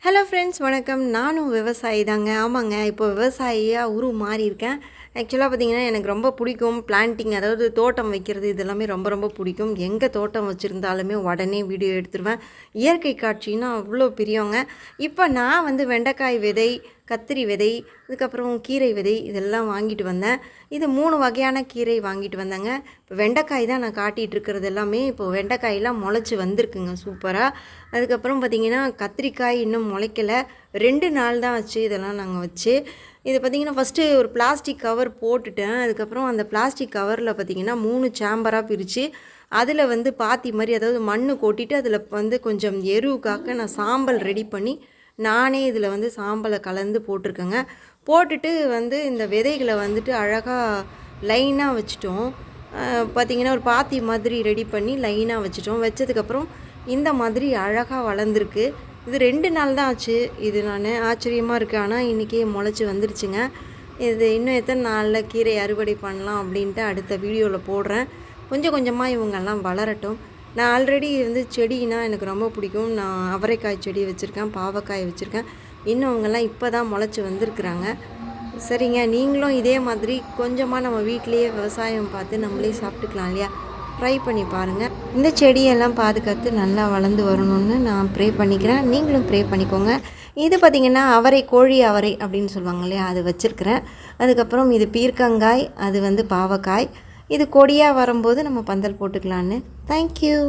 Hello friends, வணக்கம். நானும் விவசாயி தாங்க. ஆமாங்க, இப்போ விவசாயியாக மாறியிருக்கேன். ஆக்சுவலாக பார்த்தீங்கன்னா, எனக்கு ரொம்ப பிடிக்கும் பிளான்டிங், அதாவது தோட்டம் வைக்கிறது. இதெல்லாமே ரொம்ப ரொம்ப பிடிக்கும். எங்கே தோட்டம் வச்சுருந்தாலுமே உடனே வீடியோ எடுத்துருவேன். இயற்கை காட்சின்னா அவ்வளோ பிரியங்க. இப்போ நான் வெண்டைக்காய் விதை, கத்திரி விதை, அதுக்கப்புறம் கீரை விதை இதெல்லாம் வாங்கிட்டு வந்தேன். இது 3 வகையான கீரை வாங்கிட்டு வந்தேங்க. இப்போ வெண்டைக்காய் தான் நான் காட்டிகிட்டு இருக்கிறது எல்லாமே. இப்போது வெண்டைக்காயெல்லாம் முளைச்சி வந்திருக்குங்க சூப்பராக. அதுக்கப்புறம் பார்த்திங்கன்னா கத்திரிக்காய் இன்னும் முளைக்கலை. 2 நாள் தான் ஆச்சு இதெல்லாம் நாங்கள் வச்சு. இது பார்த்திங்கன்னா ஃபஸ்ட்டு ஒரு பிளாஸ்டிக் கவர் போட்டுட்டேன். அதுக்கப்புறம் அந்த பிளாஸ்டிக் கவரில் பார்த்திங்கன்னா 3 சேம்பராக பிரித்து அதில் பாத்தி மாதிரி, அதாவது மண் கொட்டிட்டு அதில் கொஞ்சம் எருவுக்காக நான் சாம்பல் ரெடி பண்ணி நானே இதில் சாம்பலை கலந்து போட்டிருக்கேங்க. போட்டுட்டு இந்த விதைகளை அழகாக லைனாக வச்சுட்டோம். பார்த்திங்கன்னா ஒரு பாத்தி மாதிரி ரெடி பண்ணி லைனாக வச்சுட்டோம். வச்சதுக்கப்புறம் இந்த மாதிரி அழகாக வளர்ந்துருக்கு. இது 2 நாள் தான் ஆச்சு. இது நான் ஆச்சரியமாக இருக்குது. ஆனால் இன்றைக்கி முளைச்சி வந்துருச்சுங்க. இது இன்னும் எத்தனை நாளில் கீரை அறுவடை பண்ணலாம் அப்படின்ட்டு அடுத்த வீடியோவில் போடுறேன். கொஞ்சம் கொஞ்சமாக இவங்கெல்லாம் வளரட்டும். நான் ஆல்ரெடி செடினால் எனக்கு ரொம்ப பிடிக்கும். நான் அவரைக்காய் செடி வச்சுருக்கேன், பாவக்காய் வச்சுருக்கேன். இன்னும் அவங்கெல்லாம் இப்போ தான் முளைச்சி வந்திருக்குறாங்க. சரிங்க, நீங்களும் இதே மாதிரி கொஞ்சமாக நம்ம வீட்டிலையே விவசாயம் பார்த்து நம்மளே சாப்பிட்டுக்கலாம் இல்லையா? ட்ரை பண்ணி பாருங்கள். இந்த செடியெல்லாம் பாதுகாத்து நல்லா வளர்ந்து வரணும்னு நான் ப்ரே பண்ணிக்கிறேன். நீங்களும் ப்ரே பண்ணிக்கோங்க. இது பார்த்திங்கன்னா அவரை, கோழி அவரை அப்படின்னு சொல்லுவாங்க இல்லையா, அது வச்சுருக்கிறேன். அதுக்கப்புறம் இது பீர்க்கங்காய், அது பாவக்காய். இது கொடியாக வரும்போது நம்ம பந்தல் போட்டுக்கலான்னு. தேங்க்யூ.